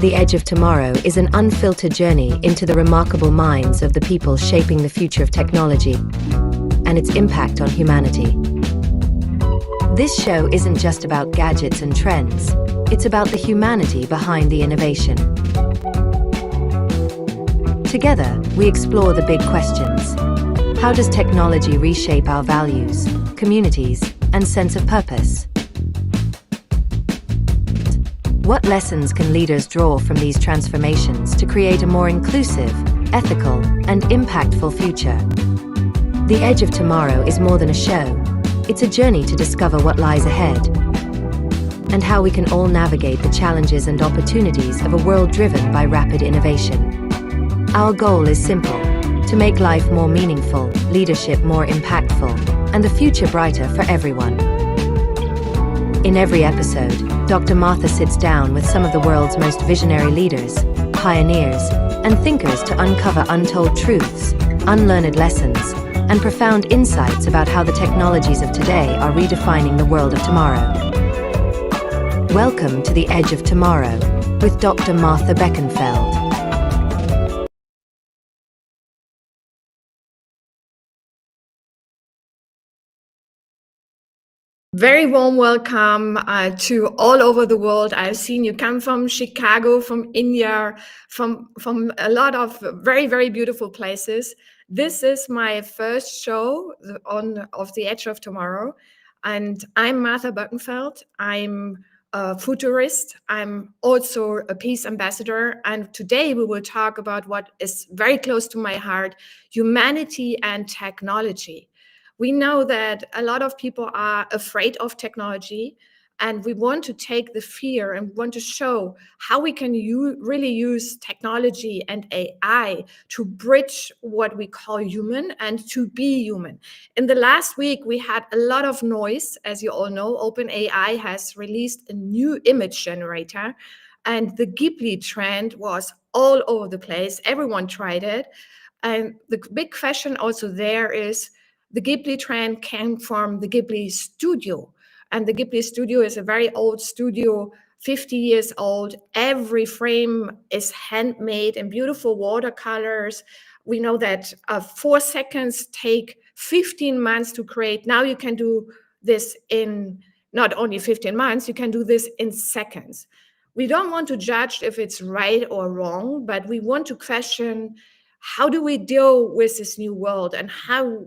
The Edge of Tomorrow is an unfiltered journey into the remarkable minds of the people shaping the future of technology and its impact on humanity. This show isn't just about gadgets and trends, it's about the humanity behind the innovation. Together, we explore the big questions. How does technology reshape our values, communities, and sense of purpose? What lessons can leaders draw from these transformations to create a more inclusive, ethical, and impactful future? The Edge of Tomorrow is more than a show. It's a journey to discover what lies ahead and how we can all navigate the challenges and opportunities of a world driven by rapid innovation. Our goal is simple: to make life more meaningful, leadership more impactful, and the future brighter for everyone. In every episode, Dr. Martha sits down with some of the world's most visionary leaders, pioneers, and thinkers to uncover untold truths, unlearned lessons, and profound insights about how the technologies of today are redefining the world of tomorrow. Welcome to The Edge of Tomorrow with Dr. Martha Boeckenfeld. Very warm welcome to all over the world. I've seen you come from Chicago, from India, from a lot of very, very beautiful places. This is my first show of The Edge of Tomorrow, and I'm Martha Boeckenfeld. I'm a futurist. I'm also a peace ambassador, and today we will talk about what is very close to my heart: humanity and technology. We know that a lot of people are afraid of technology, and we want to take the fear and want to show how we can really use technology and AI to bridge what we call human and to be human. In the last week, we had a lot of noise. As you all know, OpenAI has released a new image generator, and the Ghibli trend was all over the place. Everyone tried it. And the big question also there is, the Ghibli trend came from the Ghibli studio. And the Ghibli studio is a very old studio, 50 years old. Every frame is handmade in beautiful watercolors. We know that 4 seconds take 15 months to create. Now you can do this in not only 15 months, you can do this in seconds. We don't want to judge if it's right or wrong, but we want to question, how do we deal with this new world, and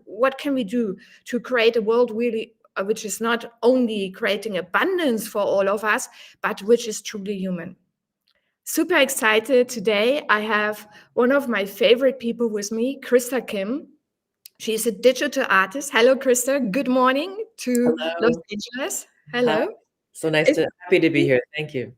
what can we do to create a world really which is not only creating abundance for all of us, but which is truly human. Super excited today. I have one of my favorite people with me, Krista Kim. She's a digital artist. Hello, Krista. Good morning to Los Angeles. Hello. Hi. So happy to be here. Thank you.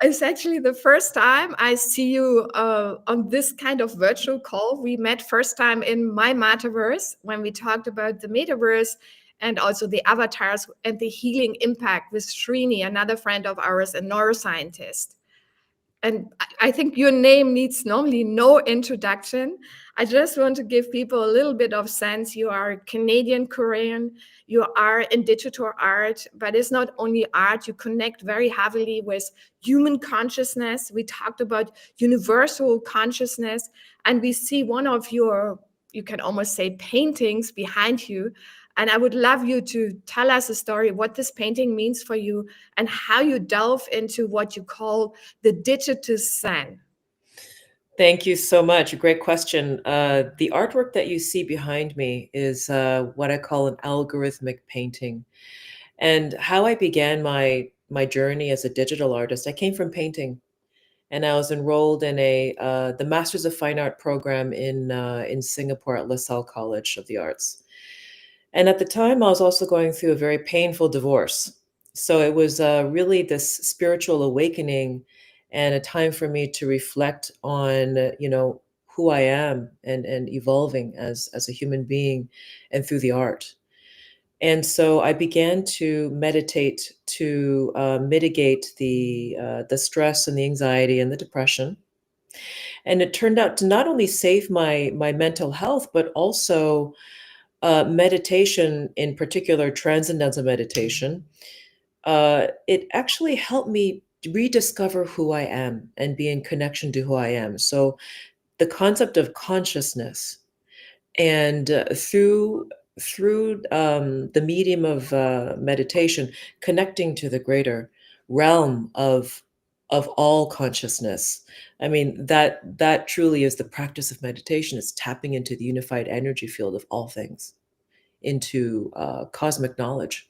It's actually the first time I see you on this kind of virtual call. We met first time in my metaverse when we talked about the metaverse and also the avatars and the healing impact with Srini, another friend of ours, a neuroscientist. And I think your name needs normally no introduction. I just want to give people a little bit of sense. You are Canadian Korean, you are in digital art, but it's not only art. You connect very heavily with human consciousness. We talked about universal consciousness, and we see one of your, you can almost say, paintings behind you. And I would love you to tell us a story, what this painting means for you and how you delve into what you call the digital Zen. Thank you so much. Great question. The artwork that you see behind me is what I call an algorithmic painting. And how I began my journey as a digital artist, I came from painting, and I was enrolled in the Masters of Fine Art program in Singapore at LaSalle College of the Arts. And at the time, I was also going through a very painful divorce. So it was really this spiritual awakening and a time for me to reflect on, who I am and evolving as a human being and through the art. And so I began to meditate to mitigate the stress and the anxiety and the depression. And it turned out to not only save my mental health, but also meditation, in particular, transcendental meditation. It actually helped me rediscover who I am and be in connection to who I am. So the concept of consciousness, and through the medium of meditation, connecting to the greater realm of all consciousness. I mean, that truly is the practice of meditation. It's tapping into the unified energy field of all things, into cosmic knowledge.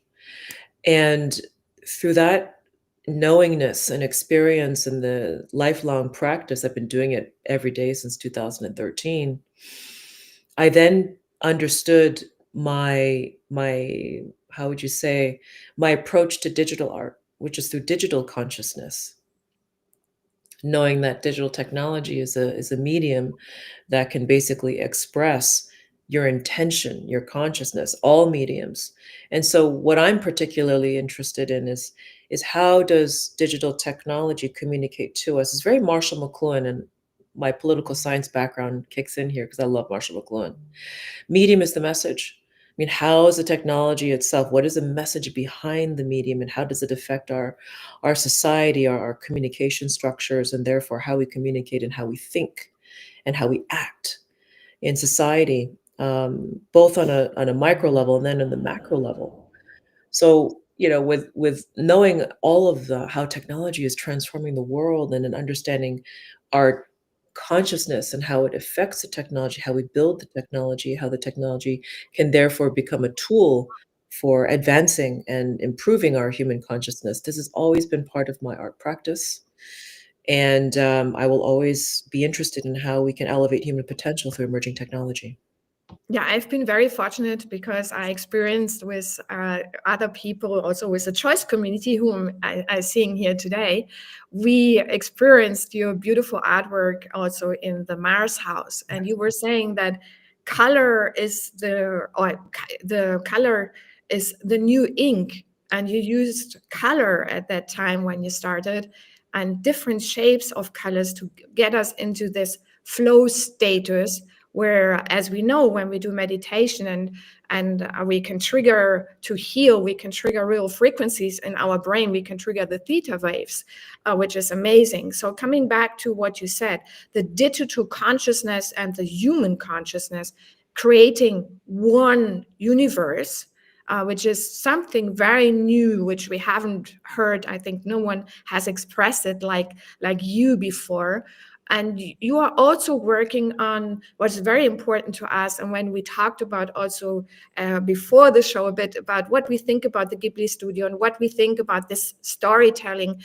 And through that knowingness and experience and the lifelong practice, I've been doing it every day since 2013. I then understood my how would you say, my approach to digital art, which is through digital consciousness, knowing that digital technology is a medium that can basically express your intention, your consciousness, all mediums. And so what I'm particularly interested in is how does digital technology communicate to us? It's very Marshall McLuhan, and my political science background kicks in here because I love Marshall McLuhan. Medium is the message. I mean, how is the technology itself? What is the message behind the medium, and how does it affect our society, our communication structures, and therefore how we communicate and how we think and how we act in society, both on a micro level and then on the macro level. So, with knowing all of the how technology is transforming the world, and an understanding our consciousness and how it affects the technology, how we build the technology, how the technology can therefore become a tool for advancing and improving our human consciousness. This has always been part of my art practice. And I will always be interested in how we can elevate human potential through emerging technology. Yeah, I've been very fortunate because I experienced with other people, also with the choice community, whom I'm seeing here today. We experienced your beautiful artwork also in the Mars house, and you were saying that color is the color is the new ink, and you used color at that time when you started, and different shapes of colors to get us into this flow status where, as we know, when we do meditation and we can trigger to heal, we can trigger real frequencies in our brain, we can trigger the theta waves, which is amazing. So coming back to what you said, the digital consciousness and the human consciousness creating one universe, which is something very new, which we haven't heard. I think no one has expressed it like you before. And you are also working on what's very important to us. And when we talked about also before the show a bit about what we think about the Ghibli studio and what we think about this storytelling,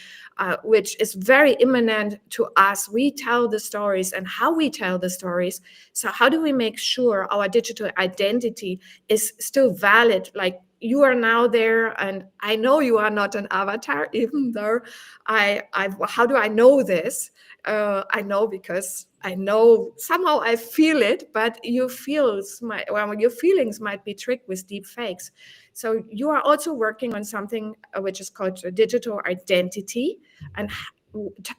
which is very imminent to us. We tell the stories and how we tell the stories. So how do we make sure our digital identity is still valid? Like, you are now there, and I know you are not an avatar, even though how do I know this? I know because I know somehow I feel it, but your feelings might be tricked with deep fakes. So you are also working on something which is called digital identity. And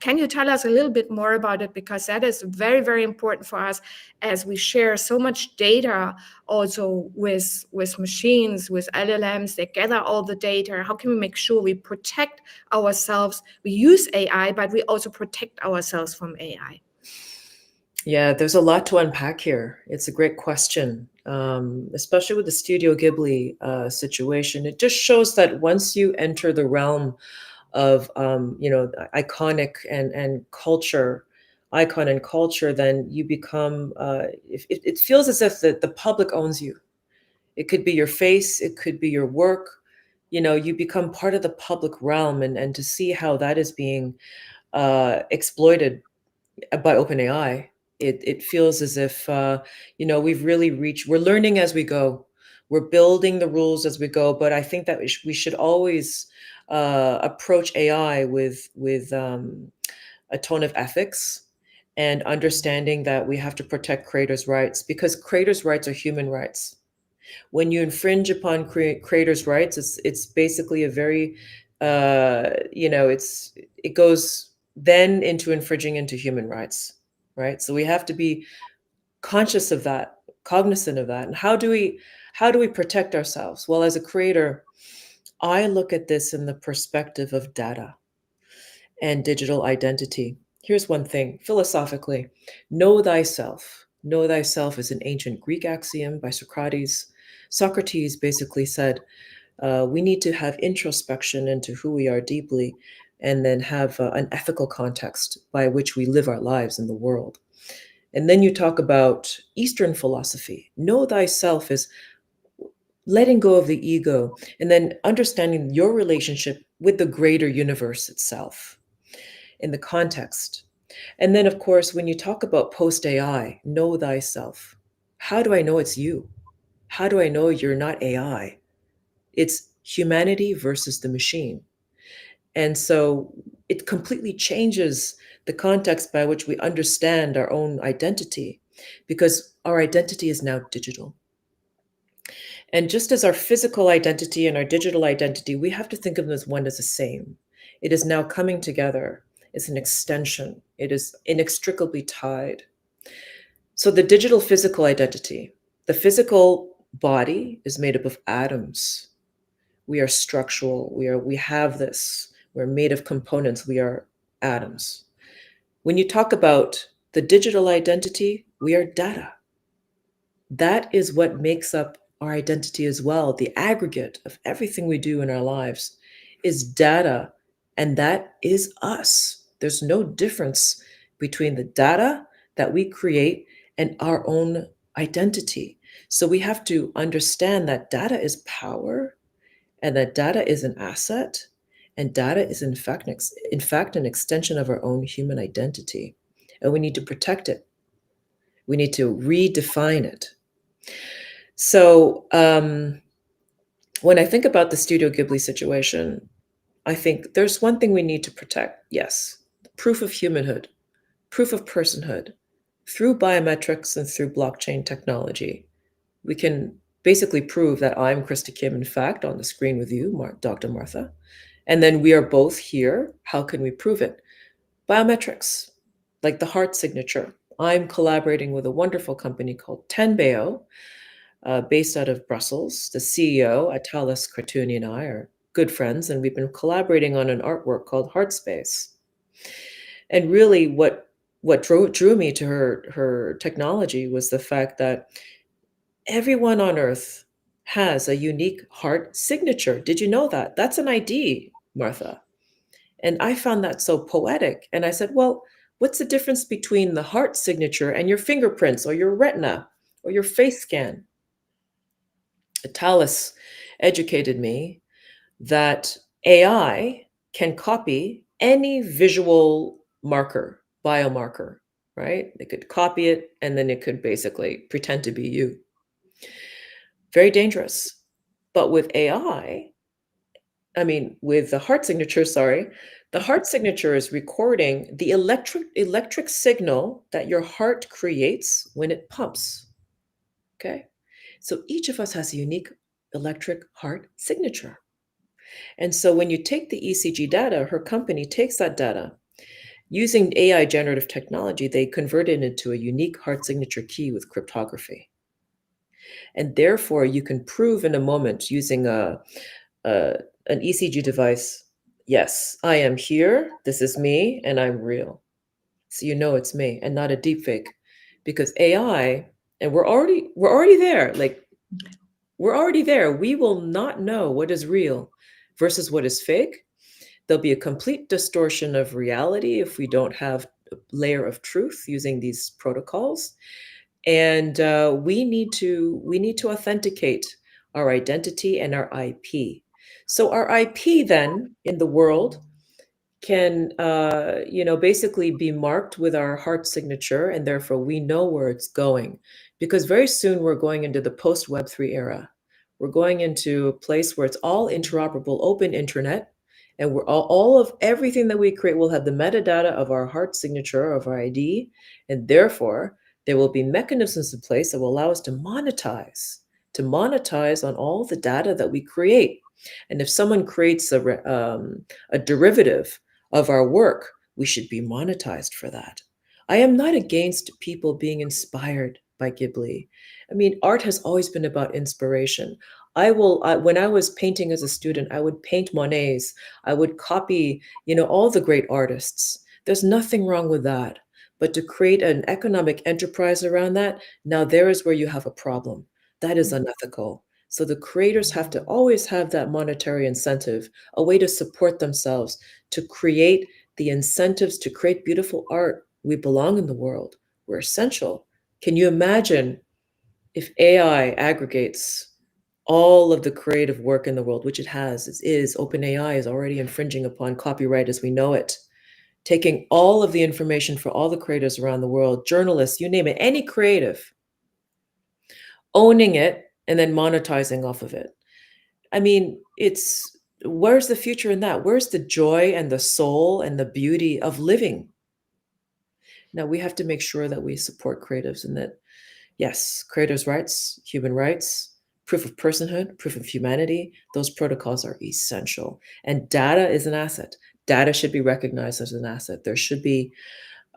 can you tell us a little bit more about it? Because that is very, very important for us as we share so much data also with machines, with LLMs. They gather all the data. How can we make sure we protect ourselves? We use AI, but we also protect ourselves from AI. Yeah, there's a lot to unpack here. It's a great question, especially with the Studio Ghibli situation. It just shows that once you enter the realm of iconic and culture, icon and culture, then you become. It feels as if the public owns you. It could be your face, it could be your work. You become part of the public realm, and to see how that is being exploited by OpenAI, it feels as if we've really reached. We're learning as we go. We're building the rules as we go. But I think that we should always approach AI with a tone of ethics and understanding that we have to protect creators' rights, because creators' rights are human rights. When you infringe upon creators' rights, it's basically a very it goes then into infringing into human rights, right? So we have to be conscious of that, cognizant of that. And how do we protect ourselves? Well, as a creator, I look at this in the perspective of data. and digital identity. Here's one thing philosophically: know thyself. Know thyself is an ancient Greek axiom by Socrates. Socrates basically said, we need to have introspection into who we are deeply, and then have an ethical context by which we live our lives in the world. And then you talk about Eastern philosophy. Know thyself is letting go of the ego and then understanding your relationship with the greater universe itself in the context. And then, of course, when you talk about post AI, know thyself. How do I know it's you? How do I know you're not AI? It's humanity versus the machine. And so it completely changes the context by which we understand our own identity, because our identity is now digital. And just as our physical identity and our digital identity, we have to think of them as one as the same. It is now coming together. It's an extension. It is inextricably tied. So the digital physical identity, the physical body is made up of atoms. We are structural. We have this. We're made of components. We are atoms. When you talk about the digital identity, we are data. That is what makes up our identity as well. The aggregate of everything we do in our lives is data, and that is us. There's no difference between the data that we create and our own identity. So we have to understand that data is power, and that data is an asset, and data is in fact an extension of our own human identity, and we need to protect it. We need to redefine it. So when I think about the Studio Ghibli situation, I think there's one thing we need to protect. Yes, proof of humanhood, proof of personhood. Through biometrics and through blockchain technology, we can basically prove that I'm Krista Kim, in fact, on the screen with you, Dr. Martha. And then we are both here. How can we prove it? Biometrics, like the heart signature. I'm collaborating with a wonderful company called Tenbeo, based out of Brussels. The CEO, Atalis Kratuni, and I are good friends, and we've been collaborating on an artwork called Heart Space. And really, what drew me to her technology was the fact that everyone on Earth has a unique heart signature. Did you know that? That's an ID, Martha. And I found that so poetic. And I said, well, what's the difference between the heart signature and your fingerprints or your retina or your face scan? Talis educated me that AI can copy any visual marker, biomarker, right? They could copy it and then it could basically pretend to be you. Very dangerous. But with AI, with the heart signature, sorry, the heart signature is recording the electric signal that your heart creates when it pumps. Okay? So each of us has a unique electric heart signature. And so when you take the ECG data, her company takes that data. Using AI generative technology, they convert it into a unique heart signature key with cryptography. And therefore, you can prove in a moment using an ECG device, yes, I am here, this is me, and I'm real. So you know it's me and not a deepfake. Because AI, and we're already there, we're already there. We will not know what is real versus what is fake. There'll be a complete distortion of reality if we don't have a layer of truth using these protocols. And we need to authenticate our identity and our IP. So our IP then in the world can basically be marked with our heart signature, and therefore we know where it's going, because very soon we're going into the post Web3 era. We're going into a place where it's all interoperable, open internet, and we're all of everything that we create will have the metadata of our heart signature, of our ID, and therefore there will be mechanisms in place that will allow us to monetize on all the data that we create. And if someone creates a derivative of our work, we should be monetized for that. I am not against people being inspired by Ghibli. Art has always been about inspiration. when I was painting as a student, I would paint Monets. I would copy, all the great artists. There's nothing wrong with that. But to create an economic enterprise around that, now there is where you have a problem. That is unethical. So the creators have to always have that monetary incentive, a way to support themselves, to create the incentives to create beautiful art. We belong in the world. We're essential. Can you imagine if AI aggregates all of the creative work in the world, which it has, OpenAI is already infringing upon copyright as we know it, taking all of the information for all the creators around the world, journalists, you name it, any creative, owning it and then monetizing off of it. I mean, where's the future in that? Where's the joy and the soul and the beauty of living? Now we have to make sure that we support creatives and that, yes, creators' rights, human rights, proof of personhood, proof of humanity, those protocols are essential. And data is an asset. Data should be recognized as an asset. There should be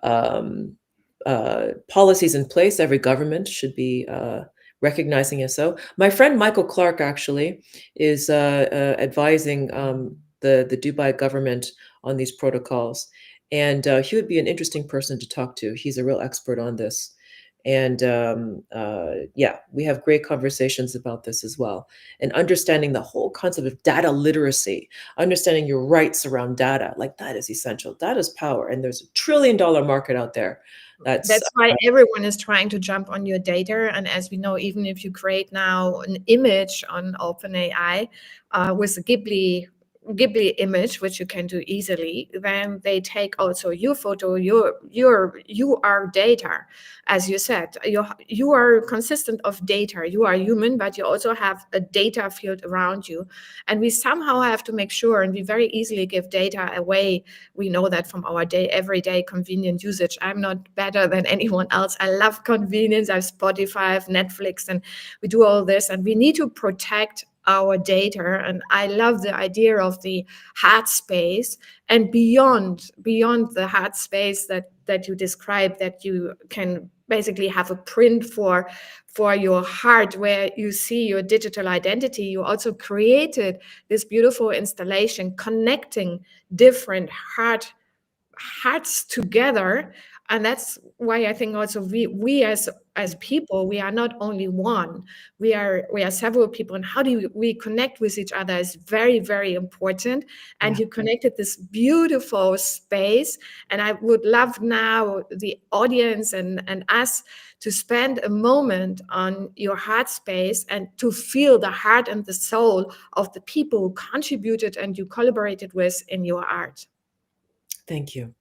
um, policies in place. Every government should be recognizing it. So, my friend Michael Clark actually is advising the Dubai government on these protocols, and he would be an interesting person to talk to. He's a real expert on this. And yeah, we have great conversations about this as well. And understanding the whole concept of data literacy, understanding your rights around data, like that is essential. Data is power. And there's $1 trillion market out there. That's That's why everyone is trying to jump on your data. And as we know, even if you create now an image on OpenAI with a Ghibli image, which you can do easily, then they take also your photo, your data. As you said, you are consistent of data. You are human, but you also have a data field around you. And we somehow have to make sure, and we very easily give data away. We know that from our everyday convenient usage. I'm not better than anyone else. I love convenience. I have Spotify, I have Netflix, and we do all this. And we need to protect our data. And I love the idea of the heart space and beyond the heart space that you described, that you can basically have a print for your heart where you see your digital identity. You also created this beautiful installation connecting different hearts together. And that's why I think also we as people, we are not only one, we are several people, and how do we connect with each other is very, very important. And yeah. you connected this beautiful space, and I would love now the audience and us to spend a moment on your heart space and to feel the heart and the soul of the people who contributed and you collaborated with in your art. Thank you.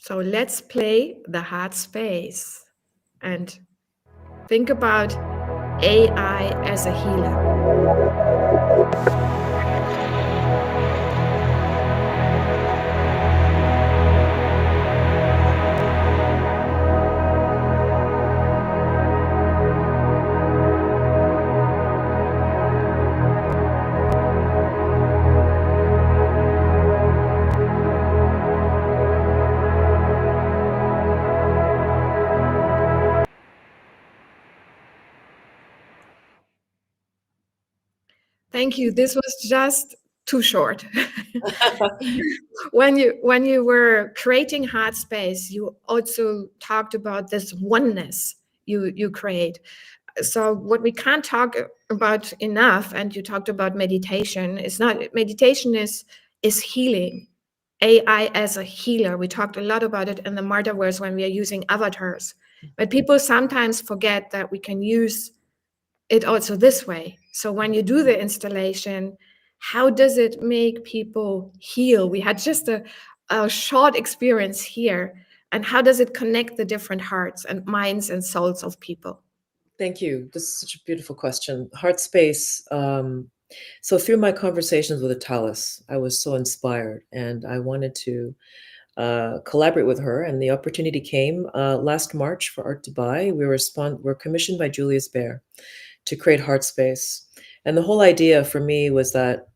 So let's play the heart space and think about AI as a healer. Thank you. This was just too short. When you were creating heart space, you also talked about this oneness you create. So what we can't talk about enough, and you talked about meditation, is healing. AI as a healer. We talked a lot about it in the Martaverse when we are using avatars. But people sometimes forget that we can use it also this way. So when you do the installation, how does it make people heal? We had just a short experience here. And how does it connect the different hearts and minds and souls of people? Thank you. This is such a beautiful question. Heart space. So through my conversations with Atalis, I was so inspired, and I wanted to collaborate with her. And the opportunity came last March for Art Dubai. We're commissioned by Julius Baer to create Heart Space, and the whole idea for me was that,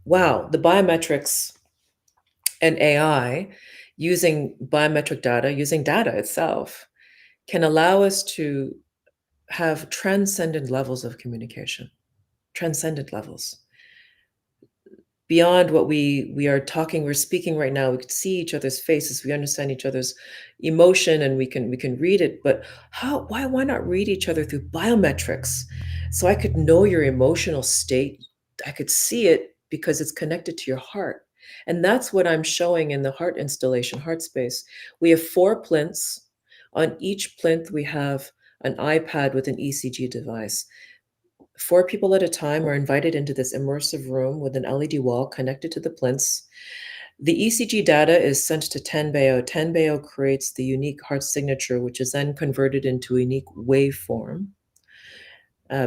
wow, the biometrics and AI, using biometric data, using data itself, can allow us to have transcendent levels of communication, transcendent levels beyond what we are talking, we're speaking right now. We could see each other's faces, we understand each other's emotion, and we can read it. But why not read each other through biometrics? So I could know your emotional state, I could see it because it's connected to your heart. And that's what I'm showing in the heart installation, heart space. We have 4 plinths. On each plinth we have an iPad with an ECG device. 4 people at a time are invited into this immersive room with an LED wall connected to the plinths. The ECG data is sent to Tenbeo. Tenbeo creates the unique heart signature, which is then converted into a unique waveform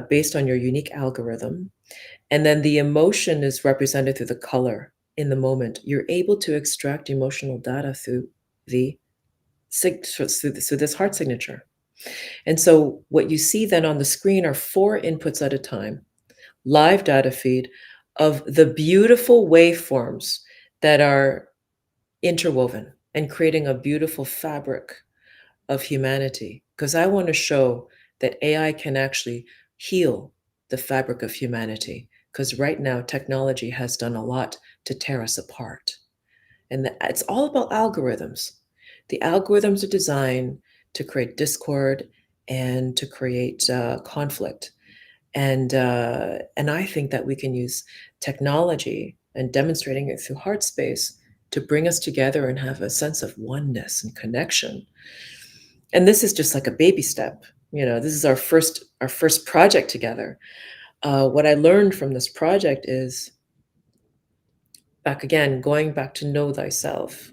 based on your unique algorithm. And then the emotion is represented through the color in the moment. You're able to extract emotional data through through this heart signature. And so what you see then on the screen are 4 inputs at a time, live data feed of the beautiful waveforms that are interwoven and creating a beautiful fabric of humanity. Because I want to show that AI can actually heal the fabric of humanity. Because right now, technology has done a lot to tear us apart. And it's all about algorithms. The algorithms are designed to create discord and to create conflict. And I think that we can use technology and demonstrating it through heart space to bring us together and have a sense of oneness and connection. And this is just like a baby step. This is our first project together. What I learned from this project is, going back to know thyself.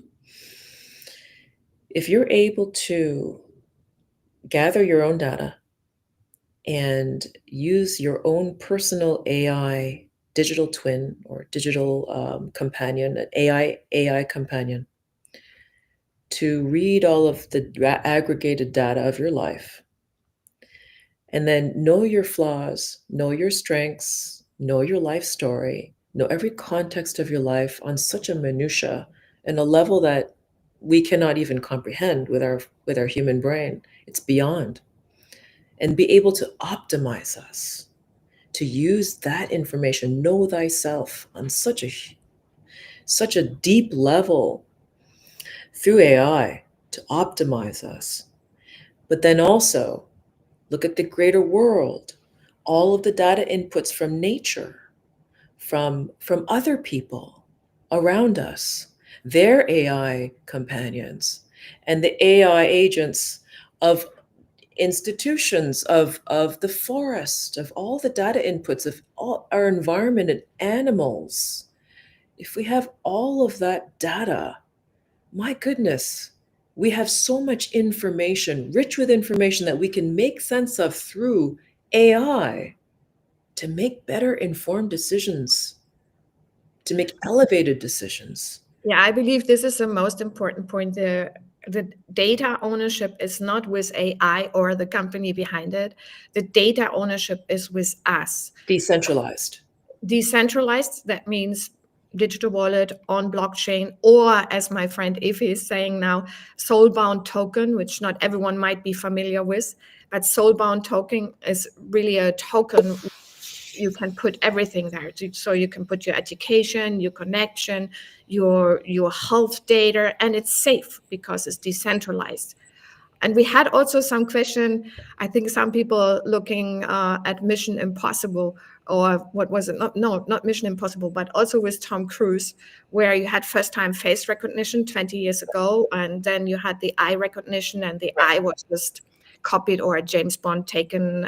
If you're able to gather your own data and use your own personal AI digital twin or digital companion, an AI companion, to read all of the aggregated data of your life, and then know your flaws, know your strengths, know your life story, know every context of your life on such a minutia and a level that we cannot even comprehend with our human brain. It's beyond. And be able to optimize us, to use that information, know thyself on such a deep level through AI to optimize us. But then also look at the greater world, all of the data inputs from nature, from other people around us, their AI companions, and the AI agents of institutions, of the forest, of all the data inputs of all our environment and animals. If we have all of that data, my goodness, we have so much information, rich with information that we can make sense of through AI to make better informed decisions, to make elevated decisions. Yeah, I believe this is the most important point. The data ownership is not with AI or the company behind it. The data ownership is with us. Decentralized. Decentralized, that means digital wallet on blockchain, or as my friend Ify is saying now, soulbound token, which not everyone might be familiar with. But soulbound token is really a token. You can put everything there. So you can put your education, your connection, your health data, and it's safe because it's decentralized. And we had also some question. I think some people looking at Mission Impossible, or what was it? Not Mission Impossible, but also with Tom Cruise, where you had first-time face recognition 20 years ago, and then you had the eye recognition, and the eye was just copied, or a James Bond taken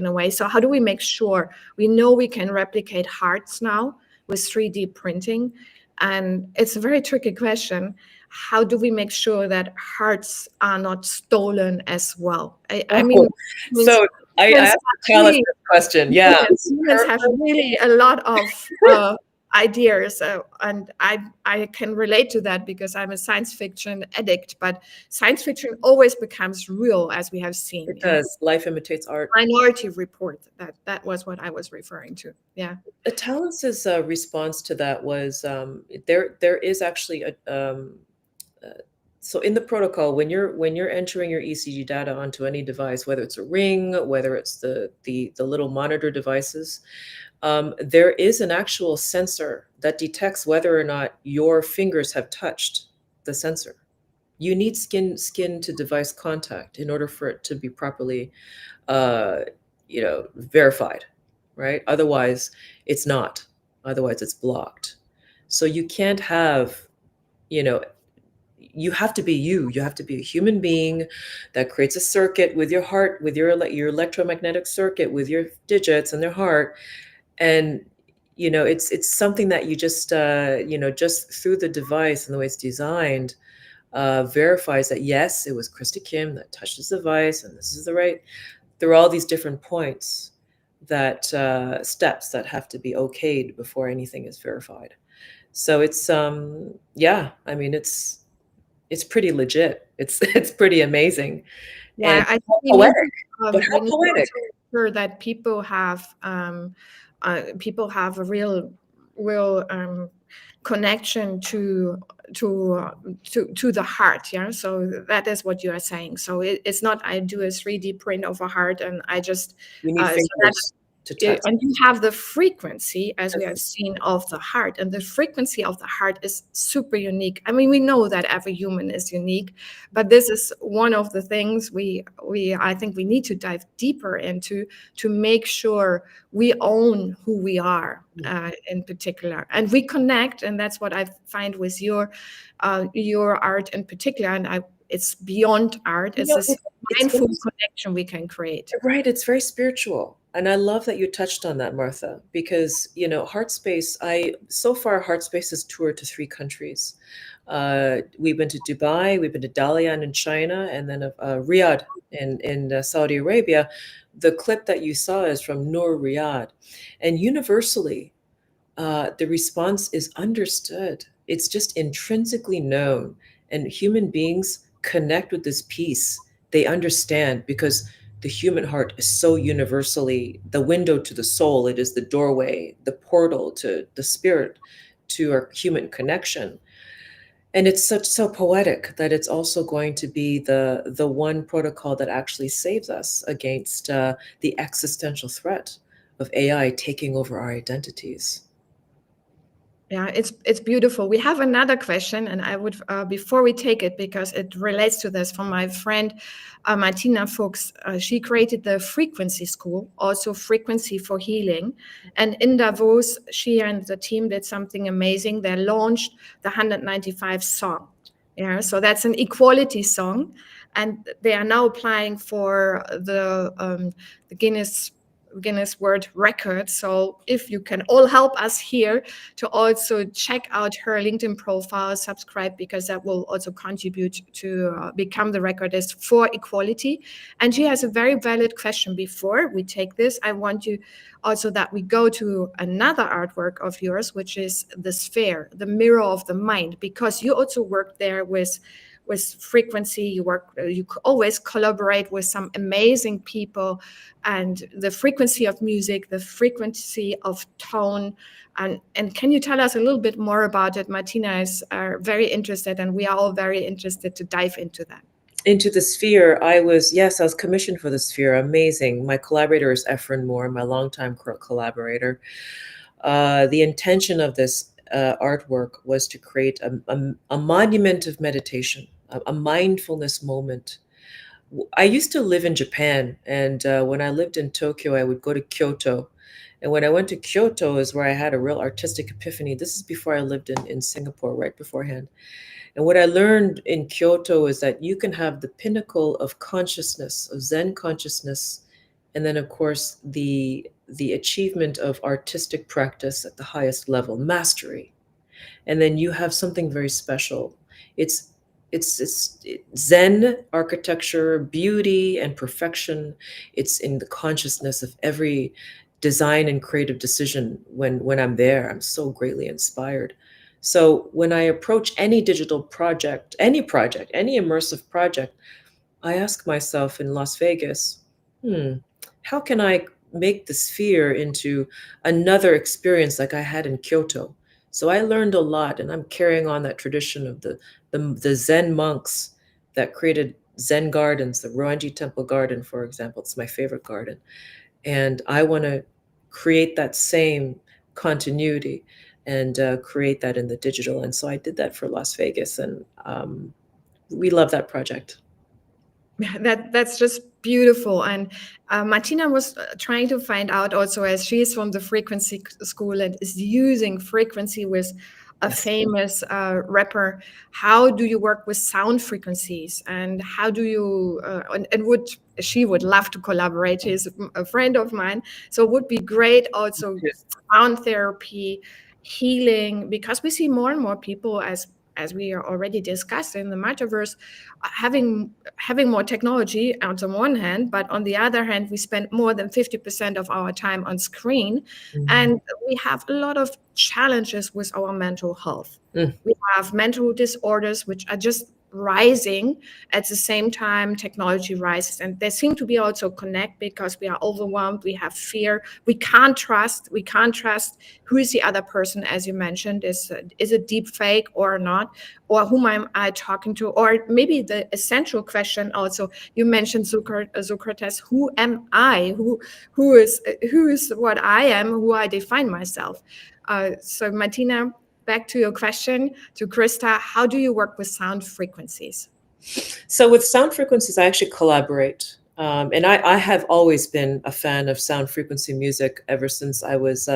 away. So how do we make sure we know we can replicate hearts now with 3D printing? And it's a very tricky question. How do we make sure that hearts are not stolen as well? I mean, So I asked Alice this question. Yeah. Humans have really a lot of ideas, and I can relate to that because I'm a science fiction addict. But science fiction always becomes real, as we have seen. It does. Life imitates art. Minority Report. That was what I was referring to. Yeah. Talus's response to that was there is actually So in the protocol, when you're entering your ECG data onto any device, whether it's a ring, whether it's the little monitor devices, there is an actual sensor that detects whether or not your fingers have touched the sensor. You need skin to device contact in order for it to be properly, uh, verified, right? Otherwise, it's not. Otherwise, it's blocked. So you can't have, you know, you have to be you. You have to be a human being that creates a circuit with your heart, with your electromagnetic circuit, with your digits and their heart, and it's something that you just just through the device and the way it's designed verifies that yes, it was Krista Kim that touched this device, and this is the right. There are all these different points that steps that have to be okayed before anything is verified. So it's yeah, I mean it's pretty legit. It's it's pretty amazing and Yeah, I think poetic. But we how need to poetic? also make sure that people have a real connection to the heart. Yeah, so that is what you are saying. So it's not I do a 3D print of a heart and I just You need so that fingers to touch. and you have the frequency, as we have seen, of the heart, and the frequency of the heart is super unique. I mean, we know that every human is unique, but this is one of the things we I think we need to dive deeper into to make sure we own who we are in particular, and we connect. And that's what I find with your art in particular. And it's beyond art; You it's know, this it's mindful connection we can create. right. It's very spiritual. And I love that you touched on that, Martha, because, Heartspace, so far, Heartspace has toured to 3 countries. We've been to Dubai, we've been to Dalian in China, and then Riyadh in Saudi Arabia. The clip that you saw is from Noor Riyadh. And universally, the response is understood. It's just intrinsically known. And human beings connect with this piece. They understand because the human heart is so universally the window to the soul. It is the doorway, the portal to the spirit, to our human connection. And it's so poetic that it's also going to be the one protocol that actually saves us against the existential threat of AI taking over our identities. Yeah, it's beautiful. We have another question, and I would before we take it, because it relates to this, from my friend Martina Fuchs. She created the Frequency School, also Frequency for Healing, and in Davos, she and the team did something amazing. They launched the 195 song. Yeah, so that's an equality song, and they are now applying for the Guinness World Record. So if you can all help us here to also check out her LinkedIn profile, subscribe, because that will also contribute to become the recordist for equality. And she has a very valid question. Before we take this, I want you also that we go to another artwork of yours, which is the sphere, the mirror of the mind, because you also work there with frequency. You always collaborate with some amazing people, and the frequency of music, the frequency of tone. And can you tell us a little bit more about it? Martina is very interested, and we are all very interested to dive into that. Into the sphere, I was commissioned for the sphere. Amazing. My collaborator is Efren Moore, my longtime collaborator. The intention of this artwork was to create a monument of meditation, a mindfulness moment. I used to live in Japan, and when I lived in Tokyo, I would go to Kyoto. And when I went to Kyoto is where I had a real artistic epiphany. This is before I lived in Singapore, right beforehand. And what I learned in Kyoto is that you can have the pinnacle of consciousness, of Zen consciousness, and then of course the achievement of artistic practice at the highest level, mastery. And then you have something very special. It's it's Zen architecture, beauty and perfection. It's in the consciousness of every design and creative decision. When I'm there, I'm so greatly inspired. So when I approach any digital project, any immersive project, I ask myself in Las Vegas, how can I make the sphere into another experience like I had in Kyoto? So I learned a lot, and I'm carrying on that tradition of the Zen monks that created Zen gardens, the Roanji Temple Garden, for example. It's my favorite garden. And I want to create that same continuity and create that in the digital. And so I did that for Las Vegas, and we love that project. That's just beautiful. And Martina was trying to find out also, as she is from the frequency school and is using frequency with a Yes. famous rapper. How do you work with sound frequencies, and how do you and would she would love to collaborate? She's a friend of mine, so it would be great also sound therapy, healing, because we see more and more people, as we are already discussed in the metaverse, having more technology on the one hand, but on the other hand, we spend more than 50% of our time on screen. Mhm. And we have a lot of challenges with our mental health. Mm. We have mental disorders, which are just rising at the same time technology rises. And they seem to be also connect, because we are overwhelmed, we have fear, we can't trust who is the other person, as you mentioned, is it deep fake or not, or whom am I talking to? Or maybe the essential question also, you mentioned Socrates, who am I? Who is what I am, who I define myself. So Martina, back to your question to Krista, how do you work with sound frequencies? So with sound frequencies, I actually collaborate. And I have always been a fan of sound frequency music ever since I was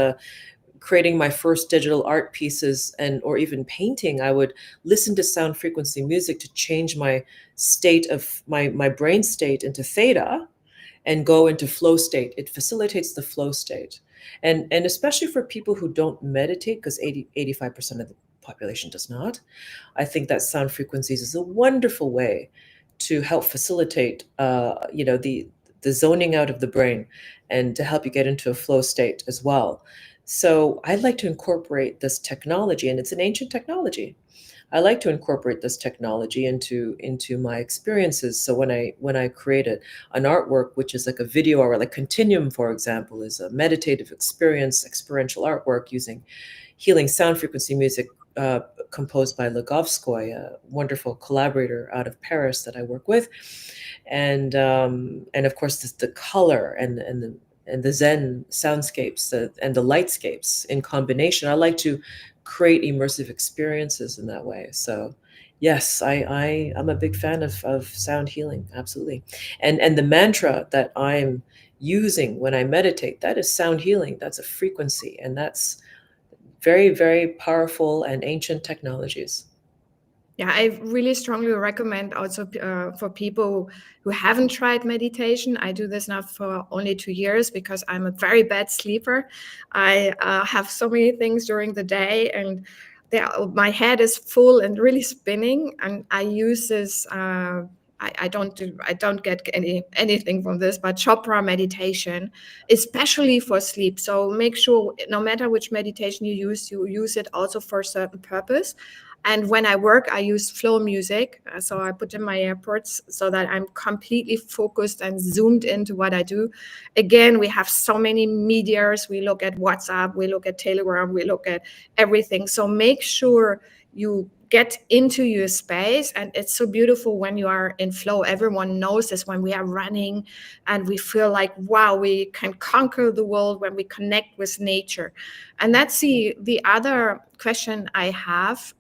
creating my first digital art pieces, and or even painting. I would listen to sound frequency music to change my state of my brain state into theta and go into flow state. It facilitates the flow state. And especially for people who don't meditate, because 85% of the population does not, I think that sound frequencies is a wonderful way to help facilitate, the zoning out of the brain, and to help you get into a flow state as well. So I'd like to incorporate this technology, and it's an ancient technology. I like to incorporate this technology into my experiences. So when I create an artwork, which is like a video, or like Continuum, for example, is a meditative experience, experiential artwork using healing sound frequency music, composed by Legovskoy, a wonderful collaborator out of Paris that I work with, and of course the color and the Zen soundscapes, and the lightscapes in combination. I like to create immersive experiences in that way. So yes, I'm a big fan of sound healing, absolutely. And the mantra that I'm using when I meditate, that is sound healing. That's a frequency, and that's very, very powerful and ancient technologies. Yeah, I really strongly recommend also for people who haven't tried meditation. I do this now for only 2 years because I'm a very bad sleeper. I have so many things during the day, and my head is full and really spinning. And I use this. I don't get anything from this, but chopra meditation, especially for sleep. So make sure, no matter which meditation you use it also for a certain purpose. And when I work, I use flow music. So I put in my AirPods so that I'm completely focused and zoomed into what I do. Again, we have so many medias. We look at WhatsApp, we look at Telegram, we look at everything. So make sure you get into your space. And it's so beautiful when you are in flow. Everyone knows this, when we are running and we feel like, wow, we can conquer the world when we connect with nature. And that's the other question I have,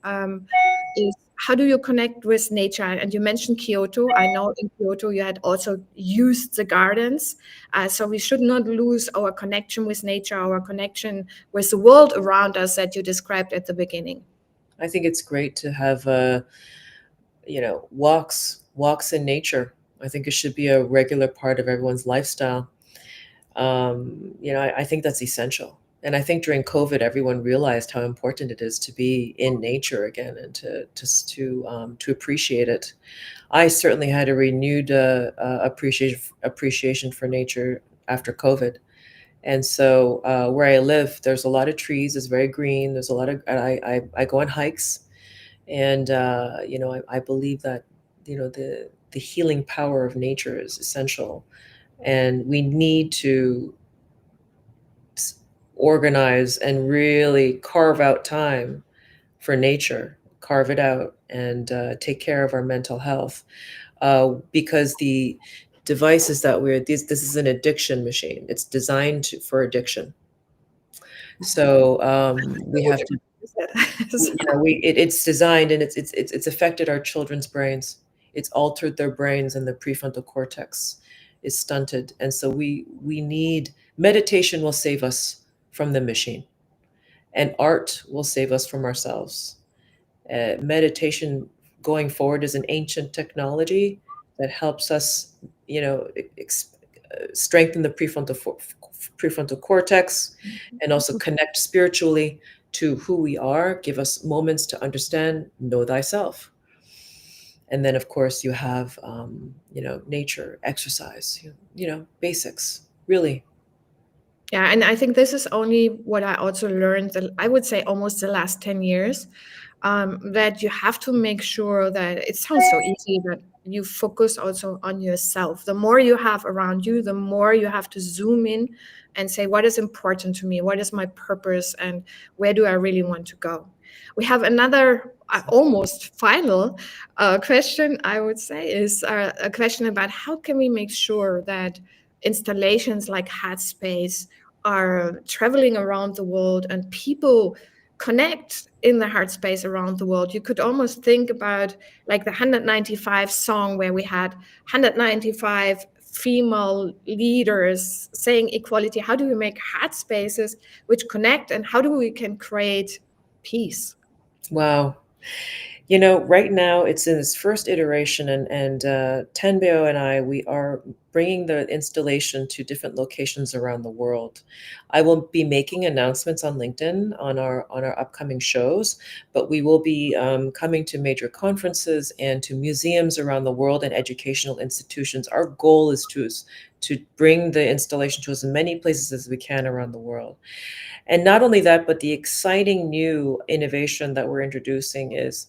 is how do you connect with nature? And you mentioned Kyoto. I know in Kyoto you had also used the gardens. So we should not lose our connection with nature, our connection with the world around us that you described at the beginning. I think it's great to have walks in nature. I think it should be a regular part of everyone's lifestyle. I think that's essential. And I think during COVID, everyone realized how important it is to be in nature again, and to appreciate it. I certainly had a renewed appreciation for nature after COVID. And so where I live, there's a lot of trees. It's very green. There's a lot of I go on hikes, and I believe that the healing power of nature is essential, and we need to organize and really carve out time for nature, carve it out, and take care of our mental health. Because the devices that this is an addiction machine. It's designed for addiction. So we have to, So, it's designed, and it's affected our children's brains. It's altered their brains, and the prefrontal cortex is stunted. And so we need meditation will save us from the machine, and art will save us from ourselves. Meditation going forward is an ancient technology that helps us, you know, strengthen the prefrontal cortex, and also connect spiritually to who we are, give us moments to understand, know thyself. And then, of course, you have, nature, exercise, basics, really. yeah, and I think this is only what I also learned, I would say almost the last 10 years, that you have to make sure that it sounds so easy, but you focus also on yourself. The more you have around you, the more you have to zoom in and say, what is important to me? What is my purpose? And where do I really want to go? We have another almost final question, I would say, is a question about how can we make sure that installations like Headspace are traveling around the world and people connect in the heart space around the world. You could almost think about like the 195 song where we had 195 female leaders saying equality. How do we make heart spaces which connect, and how do we can create peace? Wow. Right now it's in its first iteration, and Tenbeo and I, we are bringing the installation to different locations around the world. I will be making announcements on LinkedIn on our upcoming shows, but we will be coming to major conferences and to museums around the world and educational institutions. Our goal is to bring the installation to as many places as we can around the world. And not only that, but the exciting new innovation that we're introducing is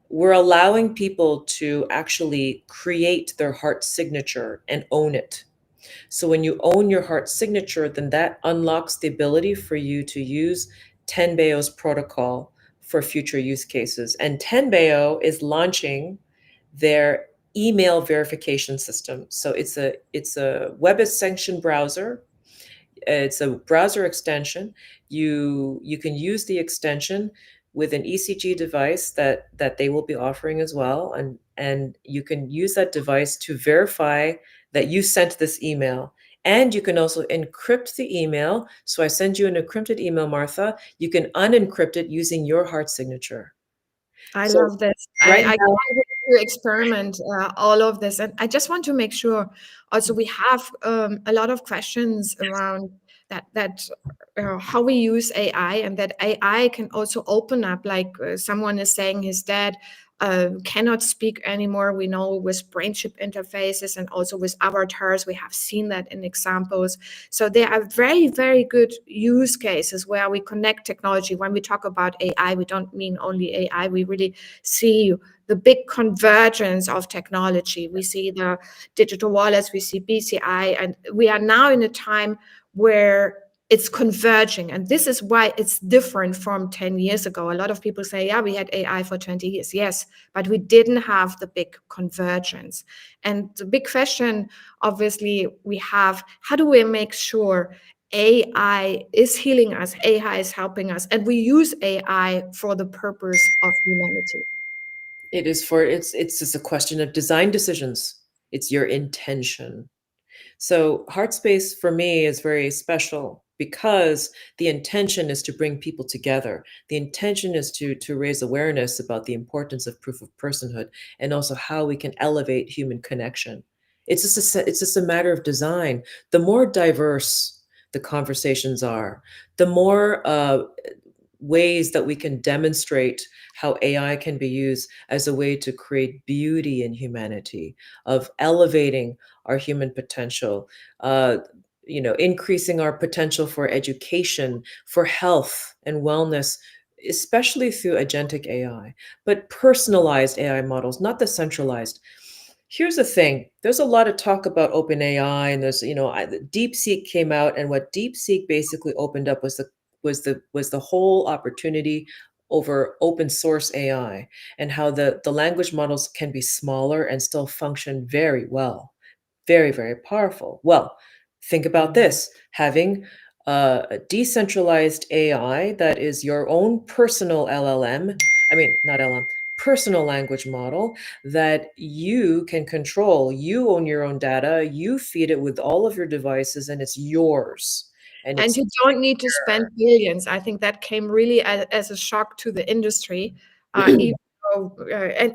we're allowing people to actually create their heart signature and own it. So when you own your heart signature, then that unlocks the ability for you to use Tenbeo's protocol for future use cases. And Tenbeo is launching their email verification system. So it's a web extension browser. It's a browser extension. You can use the extension with an ECG device that they will be offering as well, and you can use that device to verify that you sent this email. And you can also encrypt the email. So I send you an encrypted email, Martha. You can unencrypt it using your heart signature. I So love this. right I now, can't wait to experiment all of this. And I just want to make sure also we have a lot of questions around that how we use AI, and that AI can also open up, like someone is saying his dad cannot speak anymore. We know with brain chip interfaces and also with avatars, we have seen that in examples. So there are very, very good use cases where we connect technology. When we talk about AI, we don't mean only AI. We really see the big convergence of technology. We see the digital wallets, we see BCI, and we are now in a time where it's converging. And this is why it's different from 10 years ago. A lot of people say, yeah, we had AI for 20 years. Yes, but we didn't have the big convergence. And the big question, obviously, we have, how do we make sure AI is healing us, AI is helping us, and we use AI for the purpose of humanity? it's just a question of design decisions. It's your intention. So heart space for me is very special because the intention is to bring people together. The intention is to raise awareness about the importance of proof of personhood, and also how we can elevate human connection. It's just a matter of design. The more diverse the conversations are, the more ways that we can demonstrate how AI can be used as a way to create beauty in humanity, of elevating our human potential, increasing our potential for education, for health and wellness, especially through agentic AI, but personalized AI models, not the centralized. Here's the thing. There's a lot of talk about OpenAI, and there's, DeepSeek came out, and what DeepSeek basically opened up was the whole opportunity over open source AI, and how the language models can be smaller and still function very well, very, very powerful. Well, think about this: having a decentralized AI that is your own personal LLM. I mean, not LLM, personal language model that you can control. You own your own data, you feed it with all of your devices, and it's yours. And And it's you don't need to spend billions. I think that came really as a shock to the industry. Even though,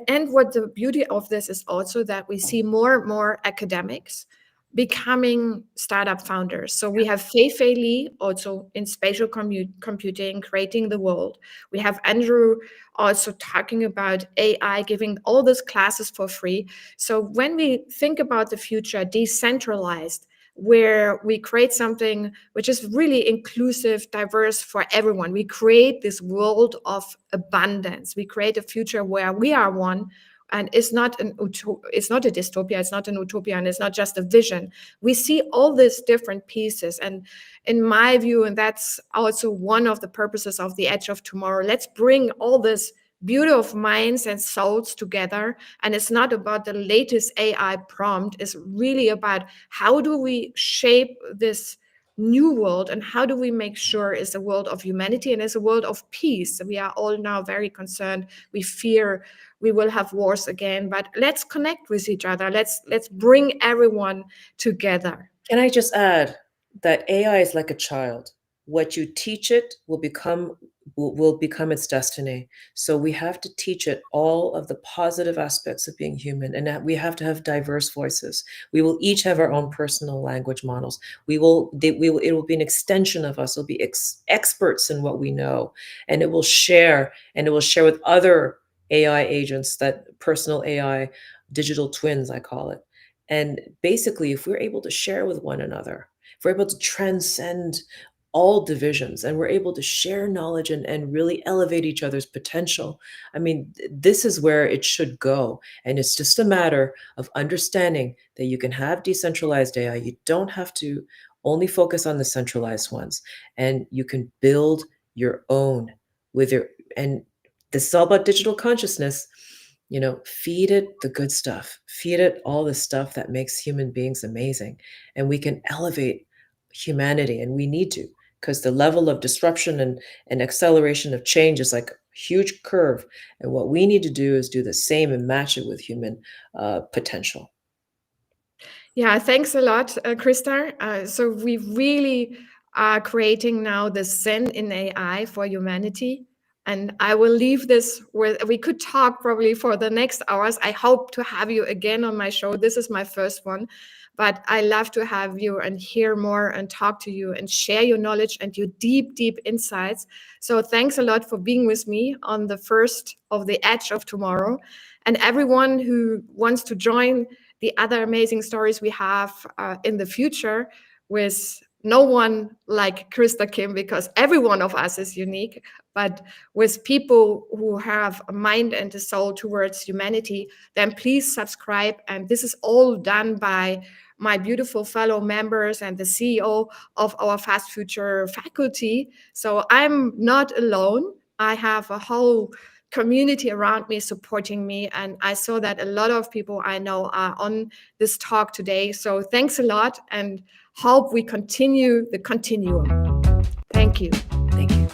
and what the beauty of this is also that we see more and more academics becoming startup founders. So we have Fei Li also in spatial computing, creating the world. We have Andrew also talking about AI, giving all these classes for free. So when we think about the future, decentralized, where we create something which is really inclusive, diverse for everyone. We create this world of abundance. We create a future where we are one, and it's not a dystopia, it's not an utopia, and it's not just a vision. We see all these different pieces, and in my view, and that's also one of the purposes of the Edge of Tomorrow, let's bring all this beauty of minds and souls together. And it's not about the latest AI prompt. It's really about how do we shape this new world, and how do we make sure it's a world of humanity and it's a world of peace. We are all now very concerned. We fear we will have wars again, but let's connect with each other. Let's bring everyone together. Can I just add that AI is like a child. What you teach it will become its destiny. So we have to teach it all of the positive aspects of being human, and that we have to have diverse voices. We will each have our own personal language models. It will be an extension of us. It'll be experts in what we know, and it will share, with other AI agents, that personal AI digital twins, I call it. And basically, if we're able to share with one another, if we're able to transcend all divisions, and we're able to share knowledge, and really elevate each other's potential, I mean, this is where it should go. And it's just a matter of understanding that you can have decentralized AI. You don't have to only focus on the centralized ones, and you can build your own and this is all about digital consciousness. Feed it the good stuff, feed it all the stuff that makes human beings amazing, and we can elevate humanity. And we need to, because the level of disruption and acceleration of change is like a huge curve. And what we need to do is do the same and match it with human potential. Yeah, thanks a lot, Krista. So we really are creating now the Zen in AI for humanity. And I will leave this where we could talk probably for the next hours. I hope to have you again on my show. This is my first one, but I love to have you and hear more and talk to you and share your knowledge and your deep, deep insights. So thanks a lot for being with me on the first of the Edge of Tomorrow. And everyone who wants to join the other amazing stories we have in the future, with no one like Krista Kim, because every one of us is unique, but with people who have a mind and a soul towards humanity, then please subscribe. And this is all done by my beautiful fellow members and the CEO of our Fast Future faculty. So I'm not alone. I have a whole community around me supporting me, and I saw that a lot of people I know are on this talk today. So thanks a lot, and hope we continue the continuum. Thank you. Thank you.